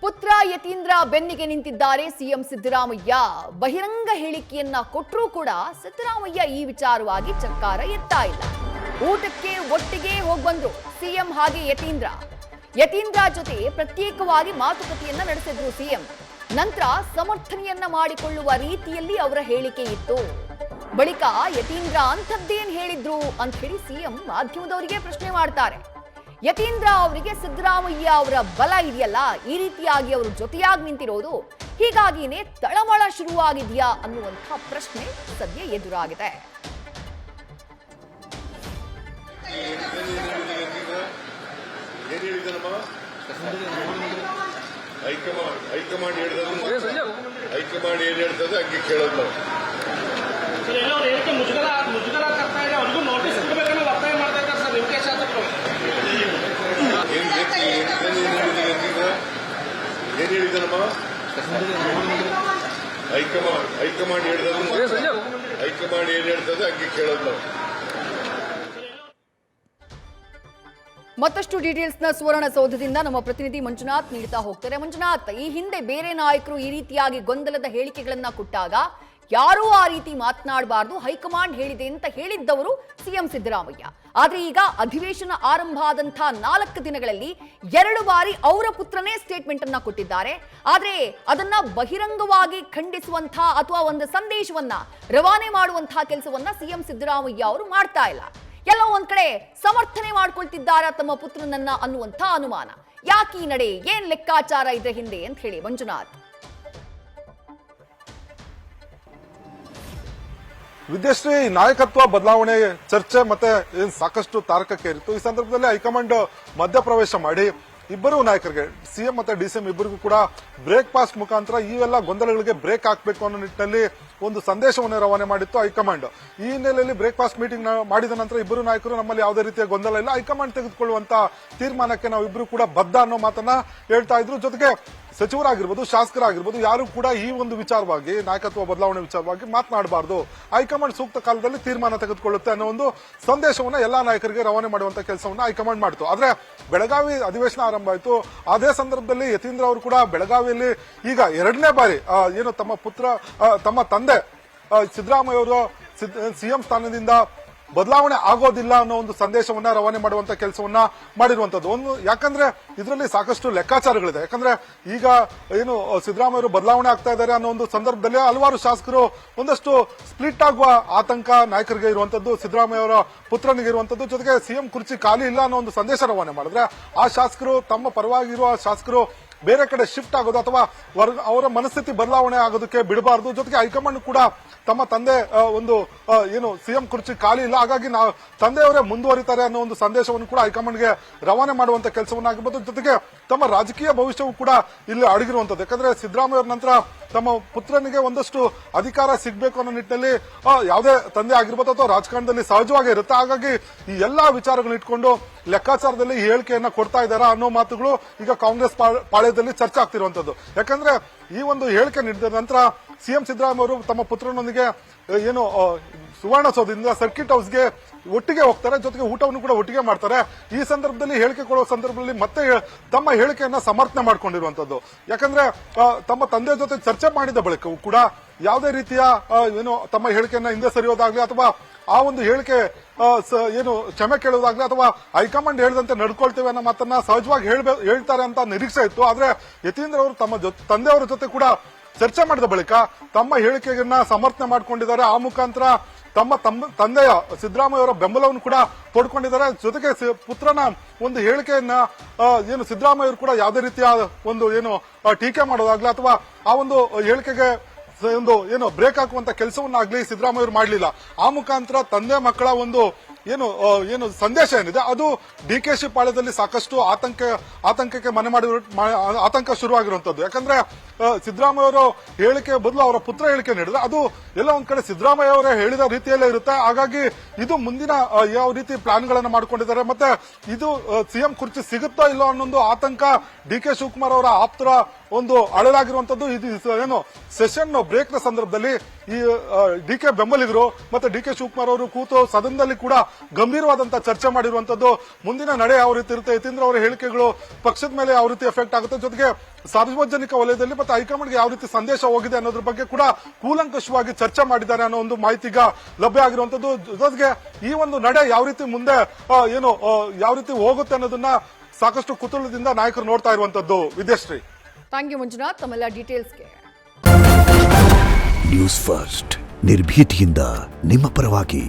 ಪುತ್ರ ಯತೀಂದ್ರ ಬೆನ್ನಿಗೆ ನಿಂತಿದ್ದಾರೆ ಸಿಎಂ ಸಿದ್ದರಾಮಯ್ಯ. ಬಹಿರಂಗ ಹೇಳಿಕೆಯನ್ನ ಕೊಟ್ಟರೂ ಕೂಡ ಸಿದ್ದರಾಮಯ್ಯ ಈ ವಿಚಾರವಾಗಿ ಚಕ್ಕಾರ ಎತ್ತಾ ಇಲ್ಲ. ಊಟಕ್ಕೆ ಒಟ್ಟಿಗೆ ಹೋಗ್ಬಂದ್ರು ಸಿಎಂ ಹಾಗೆ ಯತೀಂದ್ರ ಜೊತೆ ಪ್ರತ್ಯೇಕವಾಗಿ ಮಾತುಕತೆಯನ್ನ ನಡೆಸಿದ್ರು ಸಿಎಂ. ನಂತರ ಸಮರ್ಥನೆಯನ್ನ ಮಾಡಿಕೊಳ್ಳುವ ರೀತಿಯಲ್ಲಿ ಅವರ ಹೇಳಿಕೆ ಇತ್ತು. ಬಳಿಕ ಯತೀಂದ್ರ ಅಂಥದ್ದೇನ್ ಹೇಳಿದ್ರು ಅಂತ ಹೇಳಿ ಸಿಎಂ ಮಾಧ್ಯಮದವರಿಗೆ ಪ್ರಶ್ನೆ ಮಾಡ್ತಾರೆ. ಯತೀಂದ್ರ ಅವರಿಗೆ ಸಿದ್ದರಾಮಯ್ಯ ಅವರ ಬಲ ಇದೆಯಲ್ಲ, ಈ ರೀತಿಯಾಗಿ ಅವರು ಜೊತೆಯಾಗಿ ನಿಂತಿರೋದು, ಹೀಗಾಗಿನೇ ತಳಮಳ ಶುರುವಾಗಿದೆಯಾ ಅನ್ನುವಂಥ ಪ್ರಶ್ನೆ ಸದ್ಯ ಎದುರಾಗಿದೆ. ಹೈಕಮಾಂಡ್ ಏನ್ ಹೇಳ್ತದೆ ಹಂಗೆ ಕೇಳೋದು ನಾವು. ಮುಜುಗರ ಆಗ್ತಾ ಇದೆ, ಅವ್ರಿಗೂ ನೋಟಿಸ್ ಕೊಡಬೇಕನ್ನೋ ಒತ್ತಾಯ ಮಾಡ್ತಾ ಇದ್ದಾರೆ ಸರ್ ವೆಂಕಟೇಶ್ ಶಾಸಕರು. ಏನ್ ಹೇಳಿದನಮ್ಮ ಹೈಕಮಾಂಡ್ ಏನ್ ಹೇಳ್ತದೆ ಹಂಗೆ ಕೇಳೋದು ನಾವು. ಮತ್ತಷ್ಟು ಡೀಟೇಲ್ಸ್ನ ಸುವರ್ಣಸೌಧದಿಂದ ನಮ್ಮ ಪ್ರತಿನಿಧಿ ಮಂಜುನಾಥ್ ನೀಡ್ತಾ ಹೋಗ್ತಾರೆ. ಮಂಜುನಾಥ್, ಈ ಹಿಂದೆ ಬೇರೆ ನಾಯಕರು ಈ ರೀತಿಯಾಗಿ ಗೊಂದಲದ ಹೇಳಿಕೆಗಳನ್ನ ಕೊಟ್ಟಾಗ ಯಾರೂ ಆ ರೀತಿ ಮಾತನಾಡಬಾರದು, ಹೈಕಮಾಂಡ್ ಹೇಳಿದೆ ಅಂತ ಹೇಳಿದ್ದವರು ಸಿಎಂ ಸಿದ್ದರಾಮಯ್ಯ. ಆದ್ರೆ ಈಗ ಅಧಿವೇಶನ ಆರಂಭ ಆದಂಥ 4 ದಿನಗಳಲ್ಲಿ 2 ಬಾರಿ ಅವರ ಪುತ್ರನೇ ಸ್ಟೇಟ್ಮೆಂಟ್ ಅನ್ನ ಕೊಟ್ಟಿದ್ದಾರೆ. ಆದ್ರೆ ಅದನ್ನ ಬಹಿರಂಗವಾಗಿ ಖಂಡಿಸುವಂತ ಅಥವಾ ಒಂದು ಸಂದೇಶವನ್ನ ರವಾನೆ ಮಾಡುವಂತಹ ಕೆಲಸವನ್ನ ಸಿಎಂ ಸಿದ್ದರಾಮಯ್ಯ ಅವರು ಮಾಡ್ತಾ ಇಲ್ಲ. ಎಲ್ಲೋ ಒಂದ್ ಕಡೆ ಸಮರ್ಥನೆ ಮಾಡ್ಕೊಳ್ತಿದ್ದಾರಾ ತಮ್ಮ ಪುತ್ರನನ್ನ ಅನ್ನುವಂಥ ಅನುಮಾನ. ಯಾಕೆ ಈ ನಡೆ, ಏನ್ ಲೆಕ್ಕಾಚಾರ ಇದೆ ಹಿಂದೆ ಅಂತ ಹೇಳಿ ಮಂಜುನಾಥ್. ವಿದ್ಯಾಶ್ರೀ, ನಾಯಕತ್ವ ಬದಲಾವಣೆ ಚರ್ಚೆ ಮತ್ತೆ ಸಾಕಷ್ಟು ತಾರಕಕ್ಕೇರಿತ್ತು. ಈ ಸಂದರ್ಭದಲ್ಲಿ ಹೈಕಮಾಂಡ್ ಮಧ್ಯಪ್ರವೇಶ ಮಾಡಿ ಇಬ್ಬರು ನಾಯಕರಿಗೆ, ಸಿಎಂ ಮತ್ತೆ ಡಿಸಿಎಂ ಇಬ್ಬರಿಗೂ ಕೂಡ ಬ್ರೇಕ್ಫಾಸ್ಟ್ ಮುಖಾಂತರ ಇವೆಲ್ಲ ಗೊಂದಲಗಳಿಗೆ ಬ್ರೇಕ್ ಹಾಕಬೇಕು ಅನ್ನೋ ನಿಟ್ಟಿನಲ್ಲಿ ಒಂದು ಸಂದೇಶವನ್ನು ರವಾನೆ ಮಾಡಿತ್ತು ಹೈಕಮಾಂಡ್. ಈ ಹಿನ್ನೆಲೆಯಲ್ಲಿ ಬ್ರೇಕ್ಫಾಸ್ಟ್ ಮೀಟಿಂಗ್ ಮಾಡಿದ ನಂತರ ಇಬ್ಬರು ನಾಯಕರು ನಮ್ಮಲ್ಲಿ ಯಾವುದೇ ರೀತಿಯ ಗೊಂದಲ ಇಲ್ಲ, ಹೈಕಮಾಂಡ್ ತೆಗೆದುಕೊಳ್ಳುವಂತ ತೀರ್ಮಾನಕ್ಕೆ ನಾವು ಇಬ್ಬರು ಕೂಡ ಬದ್ಧ ಅನ್ನೋ ಮಾತನ್ನ ಹೇಳ್ತಾ ಇದ್ರು. ಜೊತೆಗೆ ಸಚಿವರಾಗಿರ್ಬೋದು, ಶಾಸಕರಾಗಿರ್ಬೋದು, ಯಾರು ಕೂಡ ಈ ಒಂದು ವಿಚಾರವಾಗಿ, ನಾಯಕತ್ವ ಬದಲಾವಣೆ ವಿಚಾರವಾಗಿ ಮಾತನಾಡಬಾರದು, ಹೈಕಮಾಂಡ್ ಸೂಕ್ತ ಕಾಲದಲ್ಲಿ ತೀರ್ಮಾನ ತೆಗೆದುಕೊಳ್ಳುತ್ತೆ ಅನ್ನೋ ಒಂದು ಸಂದೇಶವನ್ನ ಎಲ್ಲಾ ನಾಯಕರಿಗೆ ರವಾನೆ ಮಾಡುವಂತ ಕೆಲಸವನ್ನ ಹೈಕಮಾಂಡ್ ಮಾಡಿತು. ಆದ್ರೆ ಬೆಳಗಾವಿ ಅಧಿವೇಶನ ಆರಂಭ ಆಯಿತು. ಅದೇ ಸಂದರ್ಭದಲ್ಲಿ ಯತೀಂದ್ರ ಅವರು ಕೂಡ ಬೆಳಗಾವಿಯಲ್ಲಿ ಈಗ 2ನೇ ಬಾರಿ ಏನು ತಮ್ಮ ತಂದೆ ಸಿದ್ದರಾಮಯ್ಯ ಅವರು ಸಿಎಂ ಸ್ಥಾನದಿಂದ ಬದಲಾವಣೆ ಆಗೋದಿಲ್ಲ ಅನ್ನೋ ಒಂದು ಸಂದೇಶವನ್ನ ರವಾನೆ ಮಾಡುವಂತ ಕೆಲಸವನ್ನ ಮಾಡಿರುವಂತದ್ದು. ಯಾಕಂದ್ರೆ ಇದರಲ್ಲಿ ಸಾಕಷ್ಟು ಲೆಕ್ಕಾಚಾರಗಳಿದೆ. ಯಾಕಂದ್ರೆ ಈಗ ಏನು ಸಿದ್ದರಾಮಯ್ಯ ಅವರು ಬದಲಾವಣೆ ಆಗ್ತಾ ಇದ್ದಾರೆ ಅನ್ನೋ ಒಂದು ಸಂದರ್ಭದಲ್ಲಿ ಹಲವಾರು ಶಾಸಕರು ಒಂದಷ್ಟು ಸ್ಪ್ಲಿಟ್ ಆಗುವ ಆತಂಕ ನಾಯಕರಿಗೆ ಇರುವಂತದ್ದು, ಸಿದ್ದರಾಮಯ್ಯ ಅವರ ಪುತ್ರನಿಗೆ ಇರುವಂತದ್ದು. ಜೊತೆಗೆ ಸಿಎಂ ಕುರ್ಚಿ ಖಾಲಿ ಇಲ್ಲ ಅನ್ನೋ ಒಂದು ಸಂದೇಶ ರವಾನೆ ಮಾಡಿದ್ರೆ ಆ ಶಾಸಕರು, ತಮ್ಮ ಪರವಾಗಿರುವ ಶಾಸಕರು ಬೇರೆ ಕಡೆ ಶಿಫ್ಟ್ ಆಗೋದು ಅಥವಾ ಅವರ ಮನಸ್ಥಿತಿ ಬದಲಾವಣೆ ಆಗೋದಕ್ಕೆ ಬಿಡಬಾರದು. ಜೊತೆಗೆ ಹೈಕಮಾಂಡ್ ಕೂಡ ತಮ್ಮ ತಂದೆ ಒಂದು ಏನು ಸಿಎಂ ಕುರ್ಚಿ ಖಾಲಿ ಇಲ್ಲ, ಹಾಗಾಗಿ ನಾವು ತಂದೆಯವರೇ ಮುಂದುವರಿತಾರೆ ಅನ್ನೋ ಒಂದು ಸಂದೇಶವನ್ನು ಕೂಡ ಹೈಕಮಾಂಡ್ಗೆ ರವಾನೆ ಮಾಡುವಂತ ಕೆಲಸವನ್ನಾಗಿರ್ಬೋದು. ಜೊತೆಗೆ ತಮ್ಮ ರಾಜಕೀಯ ಭವಿಷ್ಯವು ಕೂಡ ಇಲ್ಲಿ ಅಡಗಿರುವಂತದ್ದು. ಯಾಕಂದ್ರೆ ಸಿದ್ದರಾಮಯ್ಯ ಅವರ ನಂತರ ತಮ್ಮ ಪುತ್ರನಿಗೆ ಒಂದಷ್ಟು ಅಧಿಕಾರ ಸಿಗಬೇಕು ಅನ್ನೋ ನಿಟ್ಟಿನಲ್ಲಿ ಯಾವುದೇ ತಂದೆ ಆಗಿರ್ಬೋದು ಅಥವಾ ರಾಜಕಾರಣದಲ್ಲಿ ಸಹಜವಾಗಿ ಇರುತ್ತೆ. ಹಾಗಾಗಿ ಈ ಎಲ್ಲಾ ವಿಚಾರಗಳನ್ನ ಇಟ್ಕೊಂಡು ಲೆಕ್ಕಾಚಾರದಲ್ಲಿ ಈ ಹೇಳಿಕೆಯನ್ನ ಕೊಡ್ತಾ ಇದ್ದಾರಾ ಅನ್ನೋ ಮಾತುಗಳು ಈಗ ಕಾಂಗ್ರೆಸ್ ಪಾಳ್ಯದಲ್ಲಿ ಚರ್ಚೆ ಆಗ್ತಿರುವಂತದ್ದು. ಯಾಕಂದ್ರೆ ಈ ಒಂದು ಹೇಳಿಕೆ ನೀಡಿದ ನಂತರ ಸಿಎಂ ಸಿದ್ದರಾಮಯ್ಯ ಅವರು ತಮ್ಮ ಪುತ್ರನೊಂದಿಗೆ ಏನು ಸುವರ್ಣಸೌಧದಿಂದ ಸರ್ಕಿಟ್ ಹೌಸ್ಗೆ ಒಟ್ಟಿಗೆ ಹೋಗ್ತಾರೆ, ಜೊತೆಗೆ ಊಟವನ್ನು ಕೂಡ ಒಟ್ಟಿಗೆ ಮಾಡ್ತಾರೆ. ಈ ಸಂದರ್ಭದಲ್ಲಿ ಹೇಳಿಕೆ ಕೊಡುವ ಸಂದರ್ಭದಲ್ಲಿ ಮತ್ತೆ ತಮ್ಮ ಹೇಳಿಕೆಯನ್ನ ಸಮರ್ಥನೆ ಮಾಡಿಕೊಂಡಿರುವಂತದ್ದು. ಯಾಕಂದ್ರೆ ತಮ್ಮ ತಂದೆ ಜೊತೆ ಚರ್ಚೆ ಮಾಡಿದ ಬಳಿಕವೂ ಕೂಡ ಯಾವುದೇ ರೀತಿಯ ಏನು ತಮ್ಮ ಹೇಳಿಕೆಯನ್ನ ಹಿಂದೆ ಸರಿಯೋದಾಗ್ಲಿ ಅಥವಾ ಆ ಒಂದು ಹೇಳಿಕೆ ಏನು ಕ್ಷಮೆ ಕೇಳೋದಾಗ್ಲಿ ಅಥವಾ ಹೈಕಮಾಂಡ್ ಹೇಳಿದಂತೆ ನಡ್ಕೊಳ್ತೇವೆ ಅನ್ನೋ ಮಾತನ್ನ ಸಹಜವಾಗಿ ಹೇಳ್ತಾರೆ ಅಂತ ನಿರೀಕ್ಷೆ ಇತ್ತು. ಆದ್ರೆ ಯತೀಂದ್ರ ಅವರು ತಮ್ಮ ತಂದೆಯವರ ಜೊತೆ ಕೂಡ ಚರ್ಚೆ ಮಾಡಿದ ಬಳಿಕ ತಮ್ಮ ಹೇಳಿಕೆಯನ್ನ ಸಮರ್ಥನೆ ಮಾಡಿಕೊಂಡಿದ್ದಾರೆ. ಆ ಮುಖಾಂತರ ತಮ್ಮ ತಂದೆಯ ಸಿದ್ದರಾಮಯ್ಯ ಅವರ ಬೆಂಬಲವನ್ನು ಕೂಡ ಪಡ್ಕೊಂಡಿದ್ದಾರೆ. ಜೊತೆಗೆ ಪುತ್ರನ ಒಂದು ಹೇಳಿಕೆಯನ್ನ ಏನು ಸಿದ್ದರಾಮಯ್ಯ ಅವರು ಕೂಡ ಯಾವುದೇ ರೀತಿಯ ಒಂದು ಏನು ಟೀಕೆ ಮಾಡೋದಾಗ್ಲಿ ಅಥವಾ ಆ ಒಂದು ಹೇಳಿಕೆಗೆ ಒಂದು ಏನು ಬ್ರೇಕ್ ಹಾಕುವಂತ ಕೆಲಸವನ್ನಾಗ್ಲಿ ಸಿದ್ದರಾಮಯ್ಯ ಅವರು ಮಾಡಲಿಲ್ಲ. ಆ ಮುಖಾಂತರ ತಂದೆ ಮಕ್ಕಳ ಒಂದು ಏನು ಸಂದೇಶ ಏನಿದೆ ಅದು ಡಿಕೆಶಿ ಪಾಳ್ಯದಲ್ಲಿ ಸಾಕಷ್ಟು ಆತಂಕಕ್ಕೆ ಮನೆ ಮಾಡಿರೋ ಆತಂಕ ಶುರುವಾಗಿರುವಂತದ್ದು. ಯಾಕಂದ್ರೆ ಸಿದ್ದರಾಮಯ್ಯ ಅವರು ಹೇಳಿಕೆ ಬದಲು ಅವರ ಪುತ್ರ ಹೇಳಿಕೆ ನೀಡಿದ್ರೆ ಅದು ಎಲ್ಲ ಒಂದ್ ಕಡೆ ಸಿದ್ದರಾಮಯ್ಯ ಅವರೇ ಹೇಳಿದ ರೀತಿಯಲ್ಲೇ ಇರುತ್ತೆ. ಹಾಗಾಗಿ ಇದು ಮುಂದಿನ ಯಾವ ರೀತಿ ಪ್ಲಾನ್ ಗಳನ್ನ ಮಾಡ್ಕೊಂಡಿದ್ದಾರೆ, ಮತ್ತೆ ಇದು ಸಿಎಂ ಕುರ್ಚಿ ಸಿಗುತ್ತೋ ಇಲ್ಲೋ ಅನ್ನೊಂದು ಆತಂಕ ಡಿಕೆ ಶಿವಕುಮಾರ್ ಅವರ ಆಪ್ತರ ಒಂದು ಅಳಲಾಗಿರುವಂತದ್ದು. ಇದು ಏನು ಸೆಷನ್ ಬ್ರೇಕ್ ನ ಸಂದರ್ಭದಲ್ಲಿ ಈ ಡಿಕೆ ಬೆಂಬಲಿಗರು ಮತ್ತೆ ಡಿಕೆ ಶಿವಕುಮಾರ್ ಅವರು ಕೂತು ಸದನದಲ್ಲಿ ಕೂಡ ಗಂಭೀರವಾದಂತಹ ಚರ್ಚೆ ಮಾಡಿರುವಂತದ್ದು. ಮುಂದಿನ ನಡೆ ಯಾವ ರೀತಿ ಇರುತ್ತೆ, ಯತೀಂದ್ರ ಅವರ ಹೇಳಿಕೆಗಳು ಪಕ್ಷದ ಮೇಲೆ ಯಾವ ರೀತಿ ಎಫೆಕ್ಟ್ ಆಗುತ್ತೆ, ಜೊತೆಗೆ ಸಾರ್ವಜನಿಕ ವಲಯದಲ್ಲಿ ಮತ್ತೆ ಹೈಕಮಾಂಡ್ಗೆ ಯಾವ ರೀತಿ ಸಂದೇಶ ಹೋಗಿದೆ ಅನ್ನೋದ್ರ ಬಗ್ಗೆ ಕೂಡ ಕೂಲಂಕಷವಾಗಿ ಚರ್ಚೆ ಮಾಡಿದ್ದಾರೆ ಅನ್ನೋ ಒಂದು ಮಾಹಿತಿ ಈಗ ಲಭ್ಯ ಆಗಿರುವಂತದ್ದು. ಜೊತೆಗೆ ಈ ಒಂದು ನಡೆ ಯಾವ ರೀತಿ ಮುಂದೆ ಯಾವ ರೀತಿ ಹೋಗುತ್ತೆ ಅನ್ನೋದನ್ನ ಸಾಕಷ್ಟು ಕುತೂಹಲದಿಂದ ನಾಯಕರು ನೋಡ್ತಾ ಇರುವಂತದ್ದು. ವಿದ್ಯಾಶ್ರೀ, ಥ್ಯಾಂಕ್ ಯು ಮಂಜುನಾಥ್, ತಮ್ಮೆಲ್ಲ ಡೀಟೇಲ್ಸ್ಗೆ. ನ್ಯೂಸ್ ಫಸ್ಟ್ ನಿರ್ಭೀತಿಯಿಂದ ನಿಮ್ಮ ಪರವಾಗಿ.